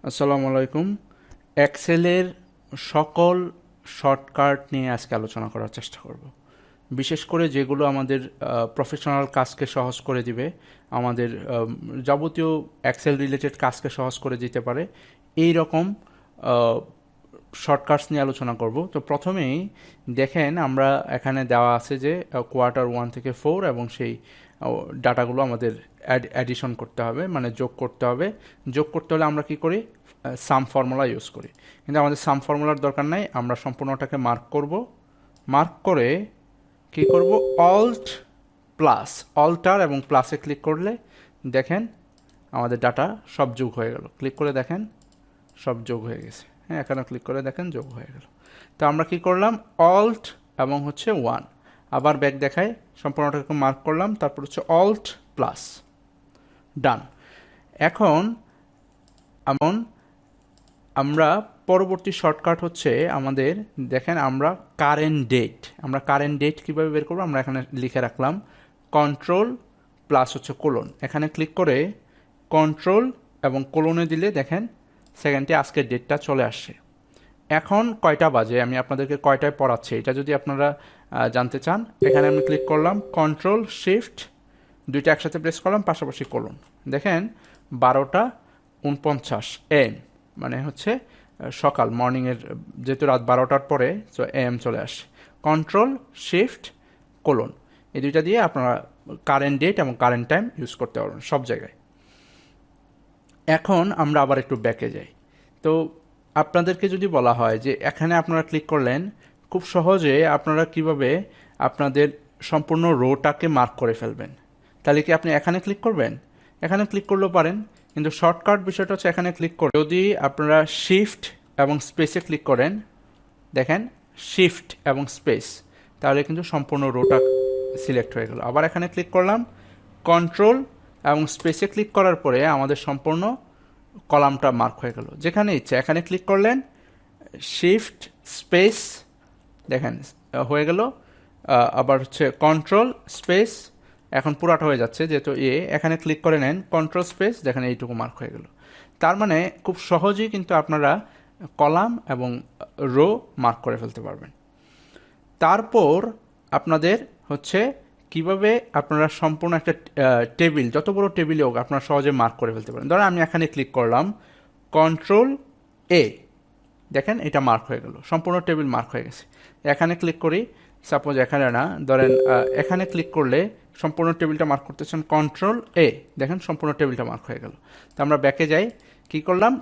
আসসালামু আলাইকুম। এক্সেলের সকল শর্টকাট নিয়ে আজকে আলোচনা করার চেষ্টা করব। বিশেষ করে যেগুলো আমাদের প্রফেশনাল কাজকে সহজ করে দিবে, আমাদের যাবতীয় এক্সেল রিলেটেড কাজকে সহজ করে দিতে পারে, এই রকম শর্টকাটস নিয়ে আলোচনা করব। তো প্রথমেই দেখেন, আমরা এখানে দেওয়া আছে যে কোয়ার্টার 1 থেকে 4 এবং সেই ডাটাগুলো আমাদের অ্যাডিশন করতে হবে, মানে যোগ করতে হবে। যোগ করতে হলে আমরা কি করি? সাম ফর্মুলা ইউজ করি। কিন্তু আমাদের সাম ফর্মুলার দরকার নাই, আমরা সম্পূর্ণটাকে মার্ক করব। মার্ক করে কি করব? অল্ট প্লাস, অল্টার এবং প্লাসে ক্লিক করলে দেখেন আমাদের ডাটা সব যোগ হয়ে গেল। ক্লিক করে দেখেন সব যোগ হয়ে গেছে। হ্যাঁ, এখানে ক্লিক করে দেখেন যোগ হয়ে গেল। তো আমরা কি করলাম? অল্ট এবং হচ্ছে 1, আবার ব্যাক দেখায়, সম্পূর্ণটাকে মার্ক করলাম, তারপর হচ্ছে অল্ট প্লাস, ডান। এখন আমরা পরবর্তী শর্টকাট হচ্ছে আমাদের, দেখেন আমরা কারেন্ট ডেট কীভাবে বের করবো? আমরা এখানে লিখে রাখলাম কন্ট্রোল প্লাস হচ্ছে কোলন। এখানে ক্লিক করে কন্ট্রোল এবং কোলনে দিলে দেখেন সেকেন্ডে আজকের ডেটটা চলে আসছে। এখন কয়টা বাজে, আমি আপনাদেরকে কয়টায় পড়াচ্ছি এটা যদি আপনারা জানতে চান, এখানে আমি ক্লিক করলাম, কন্ট্রোল শিফট দুইটা একসাথে প্রেস করলাম, পাশাপাশি কোলন। দেখেন 12:49 AM, মানে হচ্ছে সকাল, মর্নিংয়ের, যেহেতু রাত 12টার পরে, সো AM চলে আসে। কন্ট্রোল শিফট কোলন, এই দুইটা দিয়ে আপনারা কারেন্ট ডেট এবং কারেন্ট টাইম ইউজ করতে পারবেন সব জায়গায়। এখন আমরা আবার একটু ব্যাকে যাই। তো আপনাদেরকে যদি বলা হয় যে এখানে আপনারা ক্লিক করলেন, খুব সহজে আপনারা কিভাবে আপনাদের সম্পূর্ণ রোটাকে মার্ক করে ফেলবেন, তাহলে কি আপনি এখানে ক্লিক করবেন? এখানে ক্লিক করলেও পারেন, কিন্তু শর্টকাট বিষয়টা হচ্ছে এখানে ক্লিক করে যদি আপনারা শিফট এবং স্পেসে ক্লিক করেন, দেখেন শিফট এবং স্পেস, তাহলে কিন্তু সম্পূর্ণ রোটা সিলেক্ট হয়ে গেল। আবার এখানে ক্লিক করলাম, কন্ট্রোল এবং স্পেসে ক্লিক করার পরে আমাদের সম্পূর্ণ কলামটা মার্ক হয়ে গেল। যেখানে ইচ্ছে এখানে ক্লিক করলেন, শিফট স্পেস, দেখেন হয়ে গেল। আবার হচ্ছে কন্ট্রোল স্পেস, এখন পুরাটা হয়ে যাচ্ছে যেহেতু এখানে ক্লিক করে নেন, কন্ট্রোল স্পেস, দেখেন এইটুকু মার্ক হয়ে গেল। তার মানে খুব সহজেই কিন্তু আপনারা কলাম এবং রো মার্ক করে ফেলতে পারবেন। তারপর আপনাদের হচ্ছে কিভাবে আপনারা সম্পূর্ণ একটা টেবিল, যত বড় টেবিলে হোক, আপনারা সহজে মার্ক করে ফেলতে পারেন। ধরেন আমি এখানে ক্লিক করলাম, কন্ট্রোল A, দেখেন এটা মার্ক হয়ে গেল, সম্পূর্ণ টেবিল মার্ক হয়ে গেছে। এখানে ক্লিক করি, সাপোজ এখানে না, ধরেন এখানে ক্লিক করলে সম্পূর্ণ টেবিলটা মার্ক করতেছেন, কন্ট্রোল A, দেখেন সম্পূর্ণ টেবিলটা মার্ক হয়ে গেল। তো আমরা ব্যাকে যাই, কি করলাম?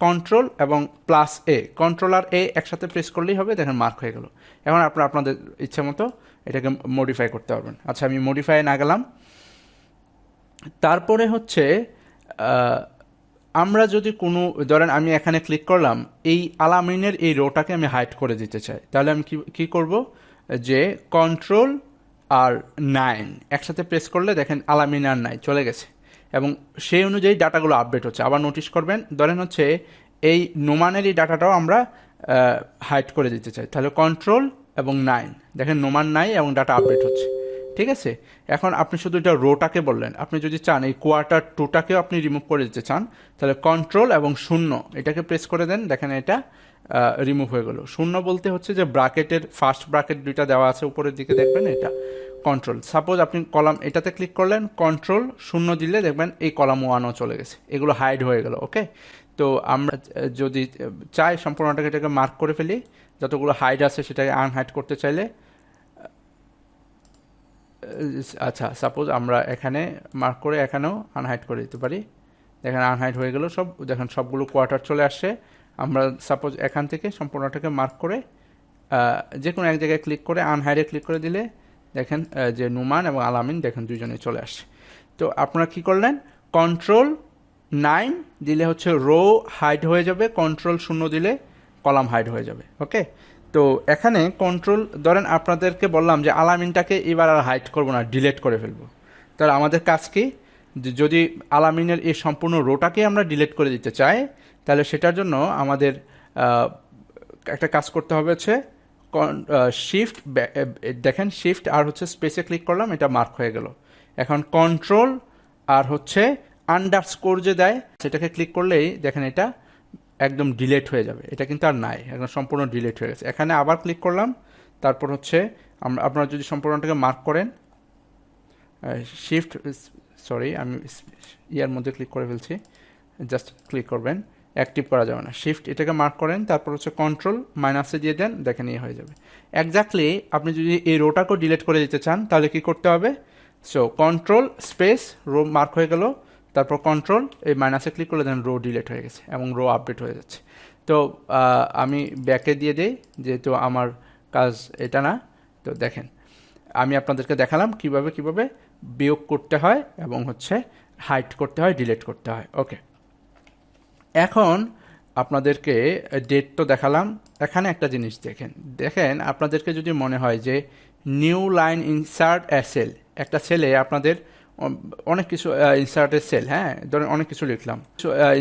কন্ট্রোল এবং প্লাস A, কন্ট্রোল আর A একসাথে প্রেস করলেই হবে, দেখেন মার্ক হয়ে গেল। এখন আপনারা আপনাদের ইচ্ছে মতো এটাকে মডিফাই করতে পারবেন। আচ্ছা, আমি মডিফাই না গেলাম। তারপরে হচ্ছে আমরা যদি কোনো, ধরেন আমি এখানে ক্লিক করলাম, এই আলামিনের এই রোটাকে আমি হাইড করে দিতে চাই, তাহলে আমি কি করব? যে কন্ট্রোল আর 9 একসাথে প্রেস করলে দেখেন আলামিন আর নাই, চলে গেছে, এবং সেই অনুযায়ী ডাটাগুলো আপডেট হচ্ছে। আবার নোটিশ করবেন, ধরেন হচ্ছে এই নোমানের এই ডাটাটাও আমরা হাইড করে দিতে চাই, তাহলে কন্ট্রোল এবং 9, দেখেন নোমান নাই এবং ডাটা আপডেট হচ্ছে। ঠিক আছে, এখন আপনি শুধু এটা রোটাকে বললেন, আপনি যদি চান এই কোয়ার্টার 2টাকেও আপনি রিমুভ করে দিতে চান, তাহলে কন্ট্রোল এবং 0 এটাকে প্রেস করে দেন, দেখেন এটা রিমুভ হয়ে গেল। 0 বলতে হচ্ছে যে ব্র্যাকেটের ফার্স্ট ব্র্যাকেট দুইটা দেওয়া আছে উপরের দিকে, দেখবেন এটা কন্ট্রোল। সাপোজ আপনি কলাম এটাতে ক্লিক করলেন, কন্ট্রোল 0 দিলে দেখবেন এই কলাম 1ও চলে গেছে, এগুলো হাইড হয়ে গেল। ওকে, তো আমরা যদি চাই সম্পূর্ণটাকে এটাকে মার্ক করে ফেলি, যতগুলো হাইড আছে সেটাকে আনহাইড করতে চাইলে, আচ্ছা সাপোজ আমরা এখানে মার্ক করে এখানেও আনহাইড করে দিতে পারি, দেখেন আনহাইড হয়ে গেল সব, দেখেন সবগুলো কোয়ার্টার চলে আসছে। আমরা সাপোজ এখান থেকে সম্পূর্ণটাকে মার্ক করে যে কোনো এক জায়গায় ক্লিক করে আনহাইডে ক্লিক করে দিলে দেখেন যে নুমান এবং আলামিন দেখেন দুইজনে চলে আসছে। তো আপনারা কি করলেন? কন্ট্রোল 9 দিলে হচ্ছে রো হাইড হয়ে যাবে, কন্ট্রোল 0 দিলে কলাম হাইড হয়ে যাবে। ওকে, তো এখানে কন্ট্রোল, ধরেন আপনাদেরকে বললাম যে আলামিনটাকে এবার আর হাইড করবো না, ডিলিট করে ফেলবো। তাহলে আমাদের কাজ কি? যদি আলামিনের এই সম্পূর্ণ রোটাকে আমরা ডিলিট করে দিতে চাই, তাহলে সেটার জন্য আমাদের একটা কাজ করতে হবে, হচ্ছে শিফট, দেখেন শিফট আর হচ্ছে স্পেসে ক্লিক করলাম, এটা মার্ক হয়ে গেল। এখন কন্ট্রোল আর হচ্ছে আন্ডারস্কোর যে দেয় সেটাকে ক্লিক করলেই দেখেন এটা একদম ডিলেট হয়ে যাবে, এটা কিন্তু আর নাই, একদম সম্পূর্ণ ডিলেট হয়ে গেছে। এখানে আবার ক্লিক করলাম, তারপর হচ্ছে আপনারা যদি সম্পূর্ণটাকে মার্ক করেন, শিফট সরি আমি ইয়ার মধ্যে ক্লিক করে ফেলছি, জাস্ট ক্লিক করবেন, অ্যাক্টিভ করা যাবে না, শিফট এটাকে মার্ক করেন, তারপর হচ্ছে কন্ট্রোল মাইনাসে দিয়ে দেন, দেখেন ইয়ে হয়ে যাবে। এক্স্যাক্টলি আপনি যদি এই রোটাকেও ডিলিট করে দিতে চান তাহলে কি করতে হবে, so control space row mark হয়ে গেল, তারপর কন্ট্রোল এই মাইনাসে ক্লিক করলে দেন রো ডিলিট হয়ে গেছে এবং রো আপডেট হয়ে যাচ্ছে। তো আমি ব্যাকে দিয়ে দিই, যেহেতু আমার কাজ এটা না। তো দেখেন আমি আপনাদেরকে দেখালাম কিভাবে বিয়োগ করতে হয় এবং হচ্ছে হাইড করতে হয়, ডিলিট করতে হয়। ওকে, এখন আপনাদেরকে ডেট তো দেখালাম। এখানে একটা জিনিস দেখেন আপনাদেরকে যদি মনে হয় যে new line insert a cell, একটা সেলে আপনাদের অনেক কিছু ইনসার্টের সেল, হ্যাঁ ধরেন অনেক কিছু লিখলাম,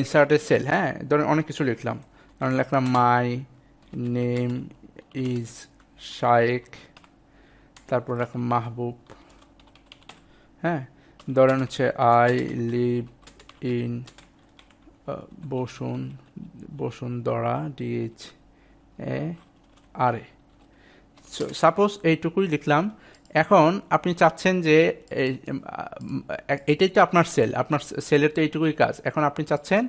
ইনসার্টের সেল, হ্যাঁ ধরেন অনেক কিছু লিখলাম, ধরেন লিখলাম মাই নেম ইজ শায়েক, তারপর রাখলাম মাহবুব, হ্যাঁ ধরেন হচ্ছে I live in Bashundhara DH R A, suppose এইটুকুই লিখলাম। এখন আপনি চাচ্ছেন যে এটাই তো আপনার সেল, আপনার সেলের তো এইটুকুই কাজ। এখন আপনি চাচ্ছেন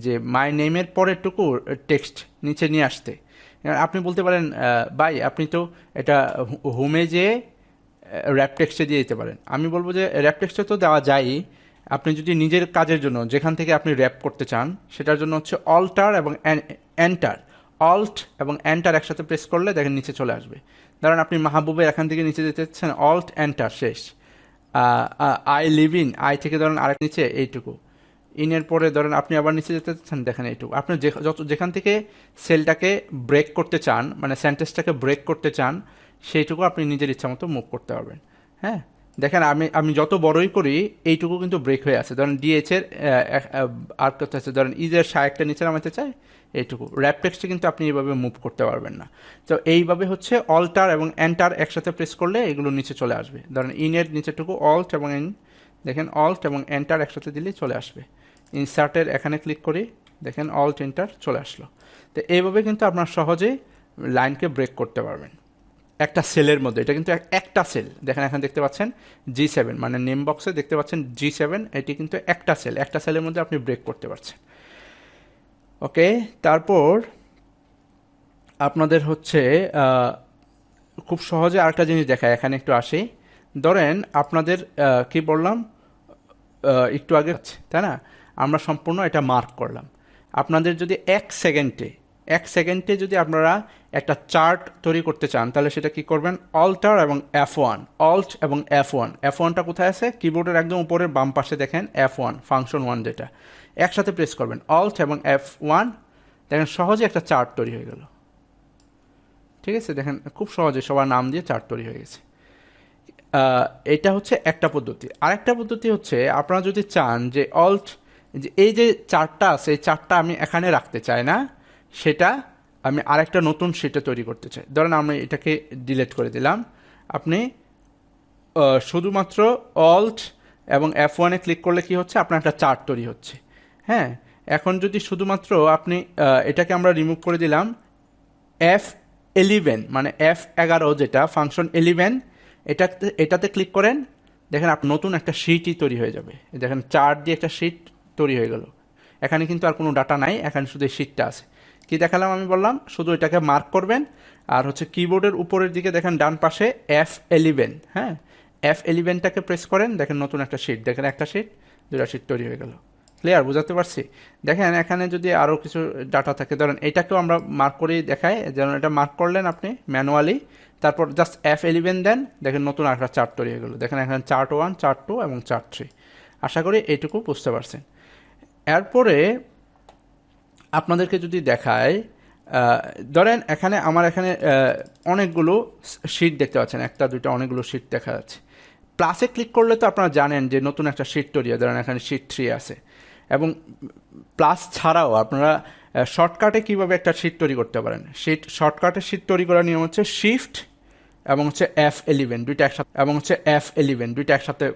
যে মাই নেমের পরেরটুকু টেক্সট নিচে নিয়ে আসতে। আপনি বলতে পারেন ভাই আপনি তো এটা হোমে যে র্যাপ টেক্সটে দিয়ে দিতে পারেন। আমি বলবো যে র্যাপ টেক্সটে তো দেওয়া যায়ই, আপনি যদি নিজের কাজের জন্য যেখান থেকে আপনি র্যাপ করতে চান সেটার জন্য হচ্ছে অল্টার এবং এন্টার, অল্ট এবং এন্টার একসাথে প্রেস করলে দেখেন নিচে চলে আসবে। ধরেন আপনি মাহবুবের এখান থেকে নিচে যেতে চাচ্ছেন, অল্ট এন্টার শেষ। আই লিভ ইন, আই থেকে ধরেন আরেক নিচে এইটুকু, ইনের পরে ধরেন আপনি আবার নিচে যেতে চাচ্ছেন, দেখেন এইটুকু। আপনি যেখান থেকে সেলটাকে ব্রেক করতে চান, মানে সেন্টেন্সটাকে ব্রেক করতে চান, সেইটুকু আপনি নিজের ইচ্ছা মতো মুভ করতে পারবেন। হ্যাঁ দেখেন আমি যত বড়ই করি এইটুকু কিন্তু ব্রেক হয়ে আছে। ধরেন DH এর আর করতে আছে, ধরেন ইজের শায়েকটা নিচে নামাতে চাই, এইটুকু র্যাপ টেক্সটে কিন্তু আপনি এইভাবে মুভ করতে পারবেন না। তো এইভাবে হচ্ছে অল্টার এবং এন্টার একসাথে প্রেস করলে এগুলো নিচে চলে আসবে। ধরেন ইনের নিচেটুকু অল্ট এবং দেখেন অল্ট এবং এন্টার একসাথে দিলেই চলে আসবে। ইনসার্টের এখানে ক্লিক করি, দেখেন অল্ট এন্টার চলে আসলো। তো এইভাবে কিন্তু আপনার সহজেই লাইনকে ব্রেক করতে পারবেন একটা সেলের মধ্যে। এটা কিন্তু একটা সেল, দেখেন এখানে দেখতে পাচ্ছেন G7, মানে নেম বক্সে দেখতে পাচ্ছেন G7, এটি কিন্তু একটা সেল, একটা সেলের মধ্যে আপনি ব্রেক করতে পারছেন। ওকে, তারপর আপনাদের হচ্ছে খুব সহজে আরেকটা জিনিস দেখায়, এখানে একটু আসি। ধরেন আপনাদের কি বললাম একটু আগে, তাই না, আমরা সম্পূর্ণ এটা মার্ক করলাম। আপনাদের যদি এক সেকেন্ডে যদি আপনারা একটা চার্ট তৈরি করতে চান তাহলে সেটা কি করবেন, অল্টার এবং F1, অল্ট এবং F1টা কোথায় আছে, কিবোর্ডের একদম উপরের বাম পাশে দেখেন F1 ফাংশন 1, যেটা একসাথে প্রেস করবেন অল্ট এবং F1, দেখেন সহজে একটা চার্ট তৈরি হয়ে গেল। ঠিক আছে, দেখেন খুব সহজে সবার নাম দিয়ে চার্ট তৈরি হয়ে গেছে। এটা হচ্ছে একটা পদ্ধতি। আরেকটা পদ্ধতি হচ্ছে আপনারা যদি চান যে অল্ট, যে এই যে চার্টটা আছে এই চার্টটা আমি এখানে রাখতে চাই না, সেটা আমি আরেকটা নতুন শিটে তৈরি করতে চাই। ধরেন আমি এটাকে ডিলিট করে দিলাম, আপনি শুধুমাত্র অল্ট এবং F1-এ ক্লিক করলে কি হচ্ছে, আপনার একটা চার্ট তৈরি হচ্ছে। হ্যাঁ, এখন যদি শুধুমাত্র আপনি এটাকে আমরা রিমুভ করে দিলাম, F11 মানে F11 যেটা ফাংশন 11, এটাতে ক্লিক করেন, দেখেন আপনার নতুন একটা শিটই তৈরি হয়ে যাবে। দেখেন চার্ট দিয়ে একটা শিট তৈরি হয়ে গেল। এখানে কিন্তু আর কোনো ডাটা নাই, এখানে শুধু এই শিটটা আছে। কি দেখালাম আমি বললাম, শুধু এটাকে মার্ক করবেন আর হচ্ছে কিবোর্ডের উপরের দিকে দেখেন ডান পাশে F11, হ্যাঁ F11টাকে প্রেস করেন, দেখেন নতুন একটা শিট, দেখেন একটা শিট দুটা শিট তৈরি হয়ে গেল। ক্লিয়ার, বুঝাতে পারছি? দেখেন এখানে যদি আরও কিছু ডাটা থাকে, ধরেন এটাকেও আমরা মার্ক করেই দেখাই, যেন এটা মার্ক করলেন আপনি ম্যানুয়ালি, তারপর জাস্ট F11 দেন, দেখেন নতুন একটা চার্ট তৈরি হয়ে গেল। দেখেন এখানে চার্ট 1, চার্ট 2 এবং চার্ট 3। আশা করি এইটুকু বুঝতে পারছেন। এরপরে আপনাদেরকে যদি দেখায়, ধরেন আমার এখানে অনেকগুলো শিট দেখতে পাচ্ছেন, একটা দুইটা অনেকগুলো শিট দেখা যাচ্ছে। প্লাসে ক্লিক করলে তো আপনারা জানেন যে নতুন একটা শিট তৈরি হয়, ধরেন এখানে শিট 3 আছে। এবং প্লাস ছাড়াও আপনারা শর্টকাটে কীভাবে একটা শিট তৈরি করতে পারেন, শর্টকাটে শিট তৈরি করার নিয়ম হচ্ছে শিফট এবং হচ্ছে F11 দুইটা একসাথে, এবং হচ্ছে F11 দুইটা একসাথে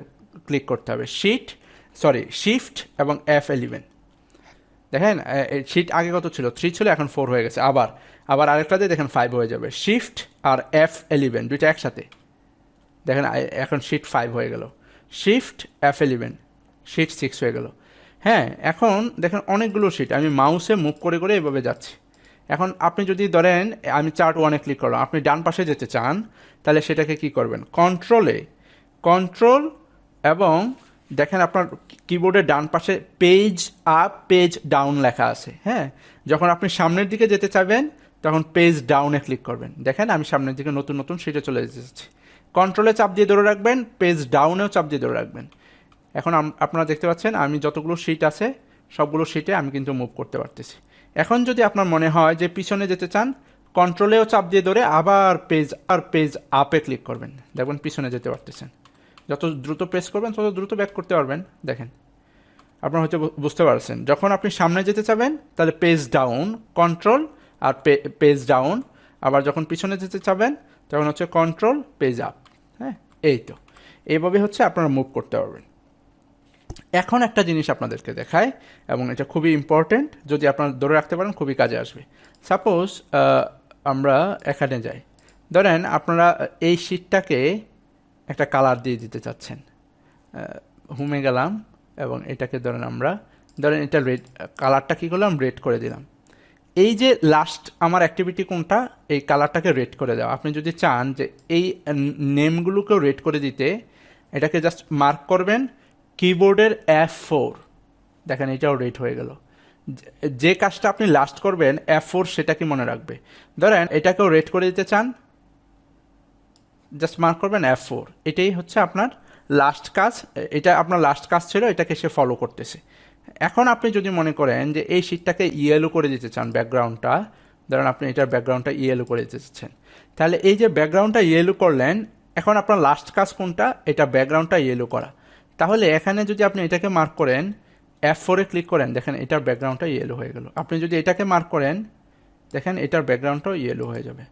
ক্লিক করতে হবে। শিফট এবং F11। দেখেন শিট আগে কত ছিল, 3 ছিল, এখন 4 হয়ে গেছে। আবার আবার আরেকটাতে দেখেন 5 হয়ে যাবে। শিফট আর F11 দুইটা একসাথে, দেখেন এখন শিট 5 হয়ে গেল। শিফট F11, শিট 6 হয়ে গেল। হ্যাঁ, এখন দেখেন অনেকগুলো শিট আমি মাউসে মুভ করে করে এভাবে যাচ্ছি। এখন আপনি যদি ধরেন আমি চার্ট 1-এ ক্লিক করলাম, আপনি ডান পাশে যেতে চান, তাহলে সেটাকে কি করবেন, কন্ট্রোল এবং দেখেন আপনার কিবোর্ডের ডান পাশে পেজ আপ পেজ ডাউন লেখা আছে। হ্যাঁ, যখন আপনি সামনের দিকে যেতে চাইবেন তখন পেজ ডাউনে ক্লিক করবেন। দেখেন আমি সামনের দিকে নতুন নতুন শিটে চলে যেতেছি। কন্ট্রোলে চাপ দিয়ে ধরে রাখবেন, পেজ ডাউনেও চাপ দিয়ে ধরে রাখবেন। এখন আপনারা দেখতে পাচ্ছেন আমি যতগুলো শিট আছে সবগুলো শিটে আমি কিন্তু মুভ করতে পারতেছি। এখন যদি আপনার মনে হয় যে পিছনে যেতে চান, কন্ট্রোলেও চাপ দিয়ে ধরে আবার পেজ আপে ক্লিক করবেন, দেখবেন পিছনে যেতে পারতেছেন। যত দ্রুত প্রেস করবেন তত দ্রুত ব্যাক করতে পারবেন। দেখেন আপনারা হয়তো বুঝতে পারছেন, যখন আপনি সামনে যেতে চাবেন তাহলে পেজ ডাউন, কন্ট্রোল আর পেজ ডাউন, আবার যখন পিছনে যেতে চাবেন তখন হচ্ছে কন্ট্রোল পেজ আপ। হ্যাঁ, এই তো এইভাবে হচ্ছে আপনারা মুভ করতে পারবেন। এখন একটা জিনিস আপনাদেরকে দেখায় এবং এটা খুবই ইম্পর্টেন্ট, যদি আপনারা ধরে রাখতে পারেন খুবই কাজে আসবে। সাপোজ আমরা এখানে যাই, ধরেন আপনারা এই শিটটাকে একটা কালার দিয়ে দিতে চাচ্ছেন। হোমে গেলাম এবং এটাকে ধরেন এটা রেড, কালারটা কী করলাম, রেড করে দিলাম। এই যে লাস্ট আমার অ্যাক্টিভিটি কোনটা, এই কালারটাকে রেড করে দেওয়া। আপনি যদি চান যে এই নেমগুলোকেও রেড করে দিতে, এটাকে জাস্ট মার্ক করবেন কিবোর্ডের F4, দেখেন এটাও রেড হয়ে গেল। যে কাজটা আপনি লাস্ট করবেন F4 সেটা কি মনে রাখবে। ধরেন এটাকেও রেড করে দিতে চান, জাস্ট মার্ক করবেন F4, এটাই হচ্ছে আপনার লাস্ট কাজ। এটা আপনার লাস্ট কাজ ছিল, এটাকে সে ফলো করতেছে। এখন আপনি যদি মনে করেন যে এই শিটটাকে ইয়েলো করে দিতে চান, ব্যাকগ্রাউন্ডটা ধরেন আপনি এটার ব্যাকগ্রাউন্ডটা ইয়েলো করে দিতে চাচ্ছেন, তাহলে এই যে ব্যাকগ্রাউন্ডটা ইয়েলো করলেন, এখন আপনার লাস্ট কাজ কোনটা, এটা ব্যাকগ্রাউন্ডটা ইয়েলো করা। তাহলে এখানে যদি আপনি এটাকে মার্ক করেন, F4-এ ক্লিক করেন, দেখেন এটার ব্যাকগ্রাউন্ডটা ইয়েলো হয়ে গেল। আপনি যদি এটাকে মার্ক করেন, দেখেন এটার ব্যাকগ্রাউন্ডটাও ইয়েলো হয়ে যাবে।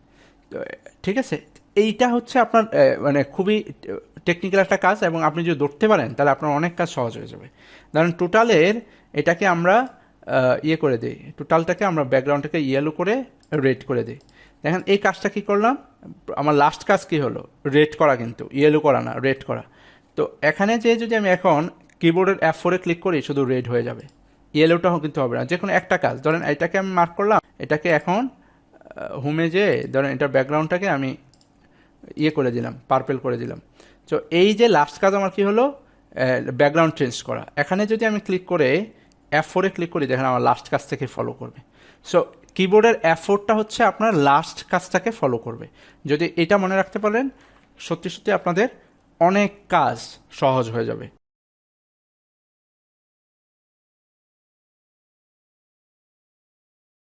তো ঠিক আছে, এইটা হচ্ছে আপনার মানে খুবই টেকনিক্যাল একটা কাজ, এবং আপনি যদি ধরতে পারেন তাহলে আপনার অনেক কাজ সহজ হয়ে যাবে। ধরেন টোটালের এটাকে আমরা ইয়ে করে দিই, টোটালটাকে আমরা ব্যাকগ্রাউন্ডটাকে ইয়েলো করে রেড করে দিই। দেখেন এই কাজটা কি করলাম, আমার লাস্ট কাজ কি হলো, রেড করা, কিন্তু ইয়েলো করা না, রেড করা। তো এখানে যে যদি আমি এখন কিবোর্ডের F4-এ ক্লিক করি, শুধু রেড হয়ে যাবে, ইয়েলোটাও কিন্তু হবে না। যে কোনো একটা কাজ, ধরেন এটাকে আমি মার্ক করলাম, এটাকে এখন হোমে যেয়ে ধরেন এটার ব্যাকগ্রাউন্ডটাকে আমি ইয়ে করে দিলাম, পার্পেল করে দিলাম। তো এই যে লাস্ট কাজ আমার কি হলো, ব্যাকগ্রাউন্ড চেঞ্জ করা। এখানে যদি আমি ক্লিক করে F4-এ ক্লিক করি, দেখেন আমার লাস্ট কাজ থেকে ফলো করবে। সো কিবোর্ডের F4টা হচ্ছে আপনার লাস্ট কাজটাকে ফলো করবে। যদি এটা মনে রাখতে পারেন, সত্যি সত্যি আপনাদের অনেক কাজ সহজ হয়ে যাবে।